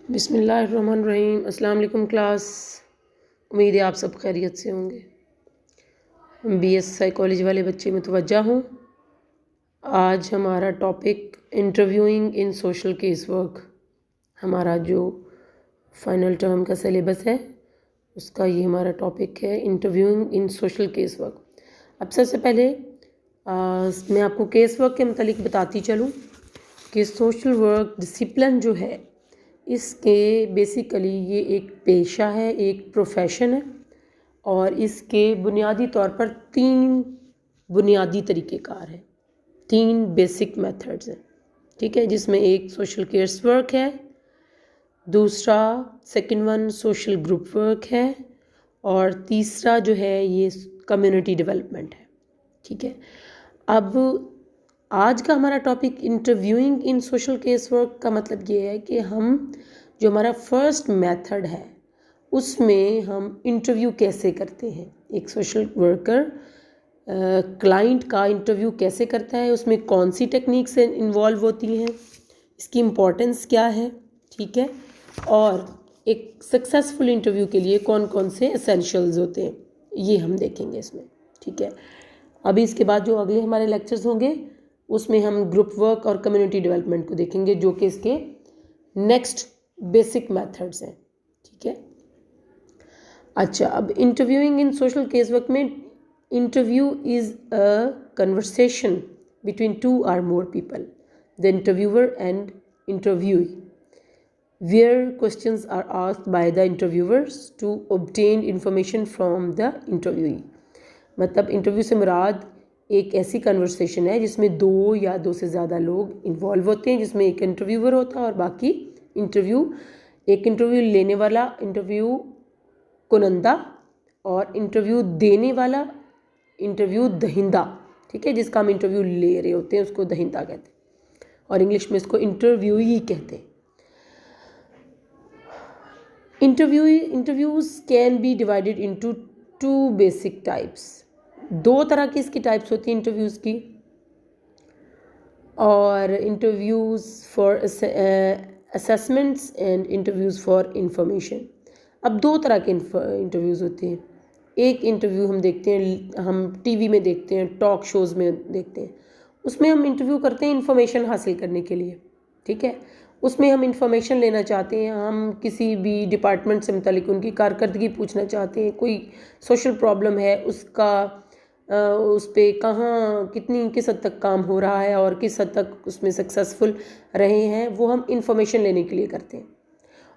बिस्मिल्लाहिर्रहमानिर्रहीम। अस्सलाम वालेकुम क्लास। उम्मीद है आप सब खैरियत से होंगे। BS साइकोलॉजी वाले बच्चे मुतवज्जा हूँ। आज हमारा टॉपिक इंटरव्यूइंग इन सोशल केस वर्क, हमारा जो फाइनल टर्म का सिलेबस है उसका ये हमारा टॉपिक है, इंटरव्यूइंग इन सोशल केस वर्क। अब सबसे पहले मैं आपको केस वर्क के मुतालिक बताती चलूँ कि सोशल वर्क डिसिप्लिन जो है इसके बेसिकली ये एक पेशा है, एक प्रोफेशन है और इसके बुनियादी तौर पर 3 बुनियादी तरीक़ेकार हैं, 3 बेसिक मेथड्स हैं, ठीक है, जिसमें एक सोशल केस वर्क है, दूसरा second one social group work है और तीसरा जो है ये कम्युनिटी डेवलपमेंट है, ठीक है। अब आज का हमारा टॉपिक इंटरव्यूइंग इन सोशल केस वर्क का मतलब ये है कि हम जो हमारा फर्स्ट मेथड है उसमें हम इंटरव्यू कैसे करते हैं। एक सोशल वर्कर क्लाइंट का इंटरव्यू कैसे करता है, उसमें कौन सी टेक्निक से इन्वॉल्व होती हैं, इसकी इम्पोर्टेंस क्या है, ठीक है, और एक सक्सेसफुल इंटरव्यू के लिए कौन कौन से एसेंशियल्स होते हैं ये हम देखेंगे इसमें, ठीक है। अभी इसके बाद जो अगले हमारे लेक्चर्स होंगे उसमें हम ग्रुप वर्क और कम्युनिटी डेवलपमेंट को देखेंगे जो कि इसके नेक्स्ट बेसिक मेथड्स हैं, ठीक है। अच्छा, अब इंटरव्यूइंग इन सोशल केस वर्क में interview is a conversation between 2 or more people, the interviewer and interviewee, where questions are asked by the interviewers to obtain information from the interviewee। मतलब interview से मुराद एक ऐसी कन्वर्सेशन है जिसमें 2 या 2 से ज़्यादा लोग इन्वॉल्व होते हैं, जिसमें एक इंटरव्यूअर होता है और बाकी एक इंटरव्यू लेने वाला इंटरव्यू कुनंदा और इंटरव्यू देने वाला इंटरव्यू दहिंदा, ठीक है, जिसका हम इंटरव्यू ले रहे होते हैं उसको दहिंदा कहते हैं और इंग्लिश में इसको इंटरव्यूई कहते हैं। Interviews can be divided into 2 basic types. 2 तरह की इसकी टाइप्स होती हैं इंटरव्यूज़ की, और interviews for assessments and interviews for information. अब 2 तरह के इंटरव्यूज़ होते हैं। एक इंटरव्यू हम देखते हैं, हम टीवी में देखते हैं, टॉक शोज़ में देखते हैं, उसमें हम इंटरव्यू करते हैं इंफॉर्मेशन हासिल करने के लिए, ठीक है। उसमें हम इंफॉर्मेशन लेना चाहते हैं, हम किसी भी डिपार्टमेंट से मुतालिक उनकी कारकर्दगी पूछना चाहते हैं, कोई सोशल प्रॉब्लम है उसका उस पर किस हद तक काम हो रहा है और किस हद तक उसमें सक्सेसफुल रहे हैं, वो हम इंफॉर्मेशन लेने के लिए करते हैं।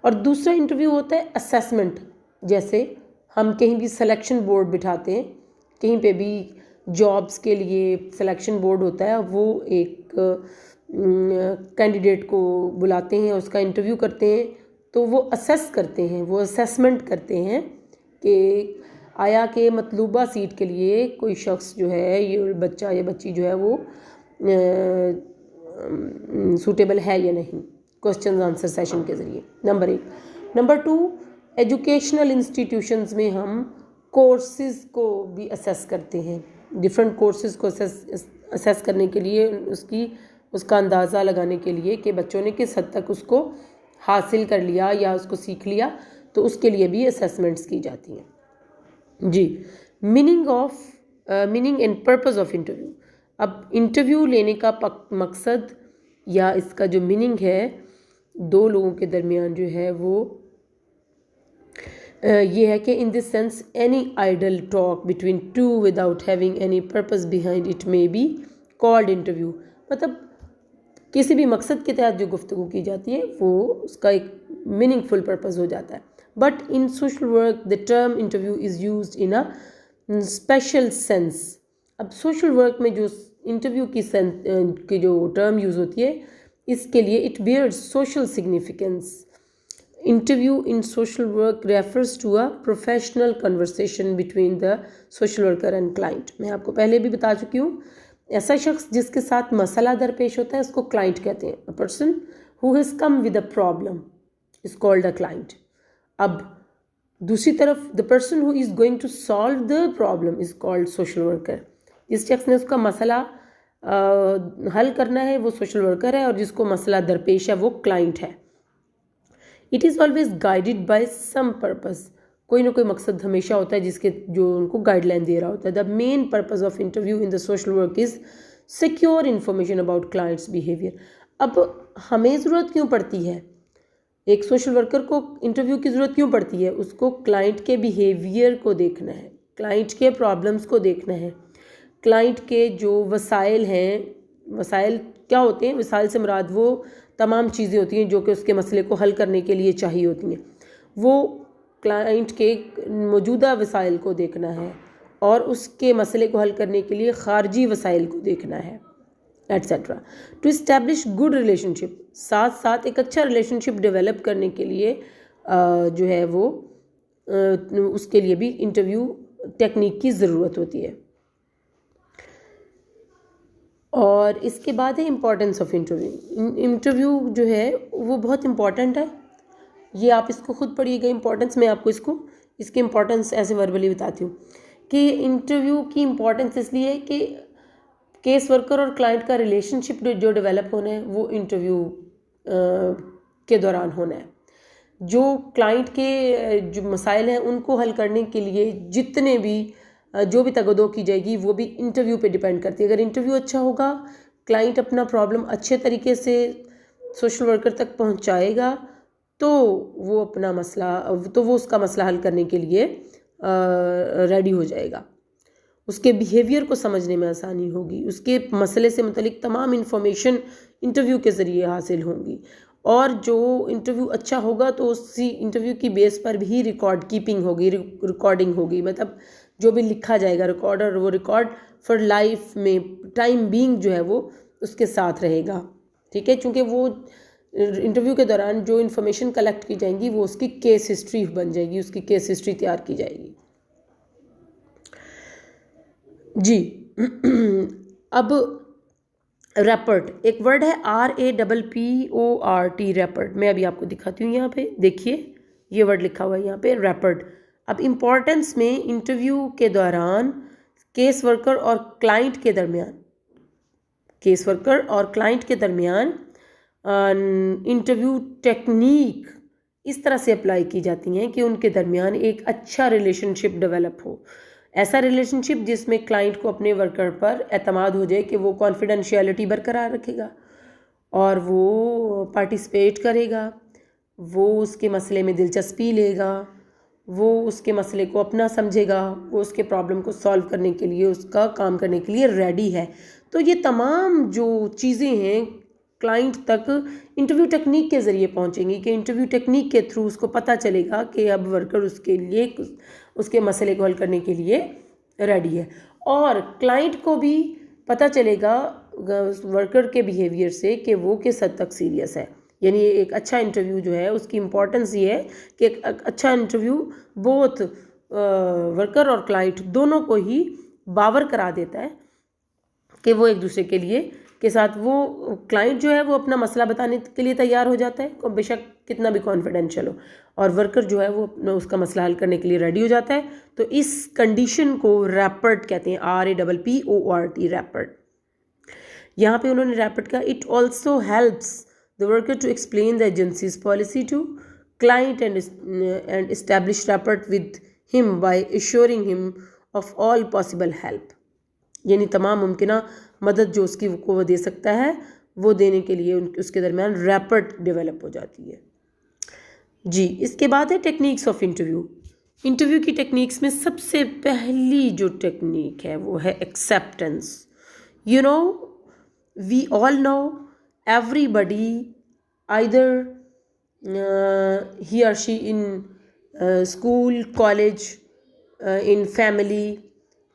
और दूसरा इंटरव्यू होता है असेसमेंट, जैसे हम कहीं भी सिलेक्शन बोर्ड बिठाते हैं, कहीं पे भी जॉब्स के लिए सिलेक्शन बोर्ड होता है, वो एक कैंडिडेट को बुलाते हैं, उसका इंटरव्यू करते हैं, तो वो असेस करते हैं, वो असेसमेंट करते हैं कि आया कि मतलूबा सीट के लिए कोई शख्स जो है, ये बच्चा या बच्ची जो है वो सूटेबल है या नहीं, क्वेश्चन आंसर सेशन के ज़रिए, नंबर 1। नंबर 2, एजुकेशनल इंस्टीट्यूशंस में हम कोर्सेज़ को भी असेस करते हैं। डिफरेंट कोर्सेज़ को असेस करने के लिए उसका अंदाज़ा लगाने के लिए कि बच्चों ने किस हद तक उसको हासिल कर लिया या उसको सीख लिया, तो उसके लिए भी असेसमेंट्स की जाती हैं जी। Meaning and purpose of interview. अब इंटरव्यू लेने का मकसद या इसका जो मीनिंग है 2 लोगों के दरमियान जो है वो ये है कि in this sense any idle talk between 2 without having any purpose behind it may be called interview. मतलब किसी भी मकसद के तहत जो गुफ्तगू की जाती है वो उसका एक मीनिंगफुल पर्पस हो जाता है। But in social work the term interview is used in a special sense. अब सोशल वर्क में जो इंटरव्यू की जो टर्म यूज़ होती है इसके लिए it bears social significance. Interview in social work refers to a professional conversation between the social worker and client. मैं आपको पहले भी बता चुकी हूँ, ऐसा शख्स जिसके साथ मसला दरपेश होता है उसको क्लाइंट कहते हैं। A person who has come with a problem is called a client. अब दूसरी तरफ the person who is going to solve the problem is called social worker. जिस शख्स ने उसका मसला हल करना है वो सोशल वर्कर है और जिसको मसला दरपेश है वो क्लाइंट है। It is always guided by some purpose, कोई ना कोई मकसद हमेशा होता है जिसके जो उनको गाइडलाइन दे रहा होता है. The main purpose of interview in the social work is secure information about clients behaviour. अब हमें ज़रूरत क्यों पड़ती है, एक सोशल वर्कर को इंटरव्यू की ज़रूरत क्यों पड़ती है? उसको क्लाइंट के बिहेवियर को देखना है, क्लाइंट के प्रॉब्लम्स को देखना है, क्लाइंट के जो वसाइल हैं, वसाइल क्या होते हैं, वसाइल से मुराद वो तमाम चीज़ें होती हैं जो कि उसके मसले को हल करने के लिए चाहिए होती हैं. वो क्लाइंट के मौजूदा वसाइल को देखना है और उसके मसले को हल करने के लिए ख़ारजी वसाइल को देखना है, etcetera. To establish good relationship, साथ साथ एक अच्छा रिलेशनशिप डेवलप करने के लिए जो है वो उसके लिए भी इंटरव्यू टेक्निक की ज़रूरत होती है. और इसके बाद है इम्पॉर्टेंस ऑफ इंटरव्यू. इंटरव्यू जो है वो बहुत इम्पॉर्टेंट है, ये आप इसको खुद पढ़िएगा. इम्पॉर्टेंस मैं आपको इसकी इम्पॉर्टेंस ऐसे वर्बली बताती हूँ कि इंटरव्यू की इम्पॉर्टेंस इसलिए है कि केस वर्कर और क्लाइंट का रिलेशनशिप जो डेवलप होना है वो इंटरव्यू के दौरान होना है. जो क्लाइंट के जो मसाइल हैं उनको हल करने के लिए जितने भी जो भी तगदो की जाएगी वो भी इंटरव्यू पे डिपेंड करती है. अगर इंटरव्यू अच्छा होगा, क्लाइंट अपना प्रॉब्लम अच्छे तरीके से सोशल वर्कर तक पहुंचाएगा तो वो अपना मसला तो वो उसका मसला हल करने के लिए रेडी हो जाएगा. उसके बिहेवियर को समझने में आसानी होगी, उसके मसले से मुतलिक तमाम इन्फॉर्मेशन इंटरव्यू के ज़रिए हासिल होंगी. और जो इंटरव्यू अच्छा होगा तो उसी इंटरव्यू की बेस पर भी रिकॉर्ड कीपिंग होगी, रिकॉर्डिंग होगी, मतलब जो भी लिखा जाएगा रिकॉर्ड, और वो रिकॉर्ड फॉर लाइफ में टाइम बीइंग जो है वो उसके साथ रहेगा. ठीक है, चूँकि वो इंटरव्यू के दौरान जो इन्फॉर्मेशन कलेक्ट की जाएंगी वो उसकी केस हिस्ट्री बन जाएगी, उसकी केस हिस्ट्री तैयार की जाएगी. जी अब रैपर्ट एक वर्ड है, RAPPORT, रैपर्ट. मैं अभी आपको दिखाती हूँ, यहाँ पे देखिए ये वर्ड लिखा हुआ है यहाँ पे, रैपर्ट. अब इम्पॉर्टेंस में इंटरव्यू के दौरान केस वर्कर और क्लाइंट के दरमियान, केस वर्कर और क्लाइंट के दरमियान इंटरव्यू टेक्निक इस तरह से अप्लाई की जाती हैं कि उनके दरमियान एक अच्छा रिलेशनशिप डेवलप हो. ऐसा रिलेशनशिप जिसमें क्लाइंट को अपने वर्कर पर एतमाद हो जाए कि वो कॉन्फिडेंशियलिटी बरकरार रखेगा और वो पार्टिसिपेट करेगा, वो उसके मसले में दिलचस्पी लेगा, वो उसके मसले को अपना समझेगा, वो उसके प्रॉब्लम को सॉल्व करने के लिए, उसका काम करने के लिए रेडी है. तो ये तमाम जो चीज़ें हैं क्लाइंट तक इंटरव्यू टेक्निक के ज़रिए पहुंचेंगी कि इंटरव्यू टेक्निक के थ्रू उसको पता चलेगा कि अब वर्कर उसके लिए उसके मसले को हल करने के लिए रेडी है. और क्लाइंट को भी पता चलेगा वर्कर के बिहेवियर से कि वो किस हद तक सीरियस है. यानी एक अच्छा इंटरव्यू जो है उसकी इम्पॉर्टेंस ये है कि एक अच्छा इंटरव्यू बोथ वर्कर और क्लाइंट दोनों को ही बावर करा देता है कि वो एक दूसरे के लिए के साथ, वो क्लाइंट जो है वो अपना मसला बताने के लिए तैयार हो जाता है, बेशक कितना भी कॉन्फिडेंशियल हो, और वर्कर जो है वो उसका मसला हल करने के लिए रेडी हो जाता है. तो इस कंडीशन को रैपर्ट कहते हैं, RAPPORT, रैपर्ट. यहाँ पे उन्होंने रैपर्ट का, it also helps the worker to explain the agencies policy to client and establish rapport with him by assuring him of all possible help. यानी तमाम मुमकिन मदद जो उसकी को वो दे सकता है वो देने के लिए उसके दरमियान रैपर्ट डेवलप हो जाती है. जी इसके बाद है टेक्निक्स ऑफ इंटरव्यू. इंटरव्यू की टेक्निक्स में सबसे पहली जो टेक्निक है वो है acceptance. You know, we all know, everybody either he और she in school, college, in family,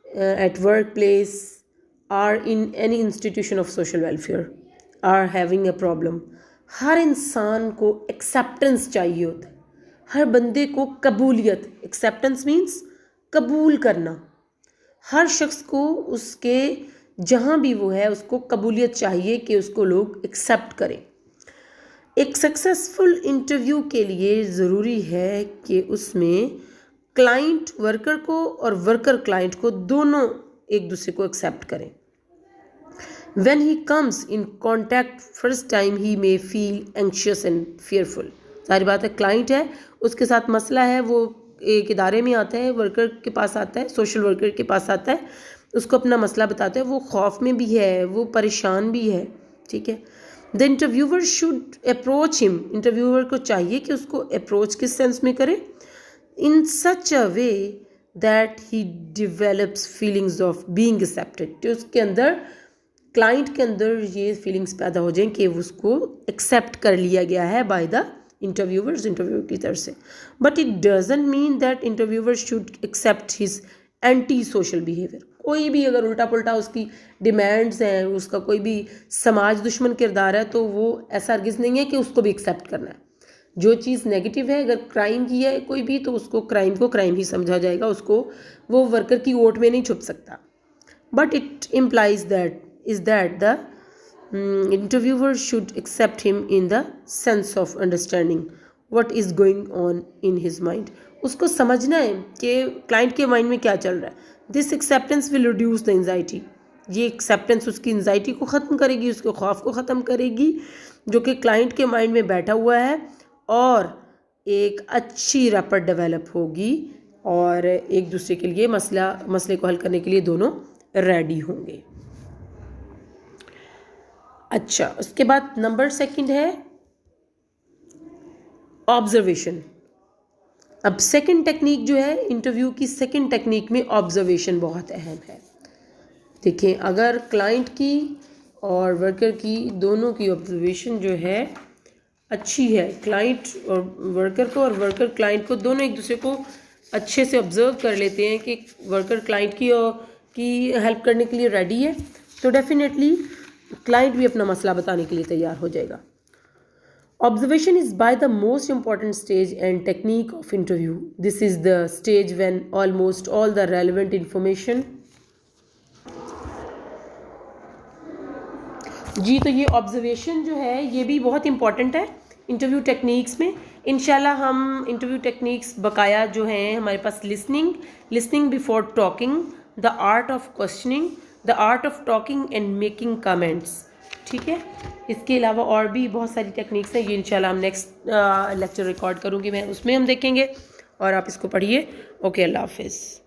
at workplace, or in any institution of social welfare are having a problem. हर इंसान को एक्सेप्टेंस चाहिए होता है, हर बंदे को कबूलियत. एक्सेप्टेंस मीन्स कबूल करना. हर शख्स को उसके जहाँ भी वो है उसको कबूलियत चाहिए कि उसको लोग एक्सेप्ट करें. एक सक्सेसफुल इंटरव्यू के लिए ज़रूरी है कि उसमें क्लाइंट वर्कर को और वर्कर क्लाइंट को दोनों एक दूसरे को एक्सेप्ट करें. When he comes in contact first time he may feel anxious and fearful. सारी बात है, क्लाइंट है, उसके साथ मसला है, वो एक इदारे में आता है, वर्कर के पास आता है, सोशल वर्कर के पास आता है, उसको अपना मसला बताता है, वो खौफ में भी है, वो परेशान भी है, ठीक है। The interviewer should approach him, interviewer को चाहिए कि उसको अप्रोच किस सेंस में करे, in such a way that he develops feelings of being accepted, कि उसके अंदर, क्लाइंट के अंदर ये फीलिंग्स पैदा हो जाएं कि उसको एक्सेप्ट कर लिया गया है बाय द इंटरव्यूअर की तरफ से। But it doesn't mean that interviewer should accept his anti social behaviour. कोई भी अगर उल्टा पुल्टा उसकी डिमांड्स हैं, उसका कोई भी समाज दुश्मन किरदार है, तो वो ऐसा हरगिज़ नहीं है कि उसको भी एक्सेप्ट करना है। जो चीज़ नेगेटिव है, अगर क्राइम की है कोई भी, तो उसको क्राइम ही समझा जाएगा, उसको वो वर्कर की वोट में नहीं छुप सकता। But it implies that the interviewer should accept him in the sense of understanding what is going on in his mind. उसको समझना है कि क्लाइंट के माइंड में क्या चल रहा है। This acceptance will reduce the anxiety, ये एक्सेप्टेंस उसकी एंजाइटी को ख़त्म करेगी, उसके खौफ को ख़त्म करेगी जो कि क्लाइंट के माइंड में बैठा हुआ है, और एक अच्छी रैपर डेवलप होगी और एक दूसरे के लिए मसले को हल करने के लिए दोनों रेडी होंगे। अच्छा, उसके बाद नंबर 2 है ऑब्जर्वेशन। अब सेकंड टेक्निक जो है, इंटरव्यू की सेकंड टेक्निक में ऑब्जर्वेशन बहुत अहम है। देखिए, अगर क्लाइंट की और वर्कर की दोनों की ऑब्जर्वेशन जो है अच्छी है, क्लाइंट और वर्कर को और वर्कर क्लाइंट को, दोनों एक दूसरे को अच्छे से ऑब्जर्व कर लेते हैं कि वर्कर क्लाइंट की हेल्प करने के लिए रेडी है, तो डेफिनेटली क्लाइंट भी अपना मसला बताने के लिए तैयार हो जाएगा। Observation is by the most important stage and technique of interview. This is the stage when almost all the relevant information. जी, तो ये ऑब्जर्वेशन जो है ये भी बहुत इंपॉर्टेंट है इंटरव्यू टेक्निक्स में। इंशाल्लाह हम इंटरव्यू टेक्निक्स बकाया जो हैं हमारे पास, listening before talking, the art of questioning, the art of talking and making comments, ठीक है। इसके अलावा और भी बहुत सारी टेक्निक्स हैं, ये इंशाल्लाह हम नेक्स्ट लेक्चर रिकॉर्ड करूँगी मैं, उसमें हम देखेंगे, और आप इसको पढ़िए। ओके, अल्लाह हाफिज़।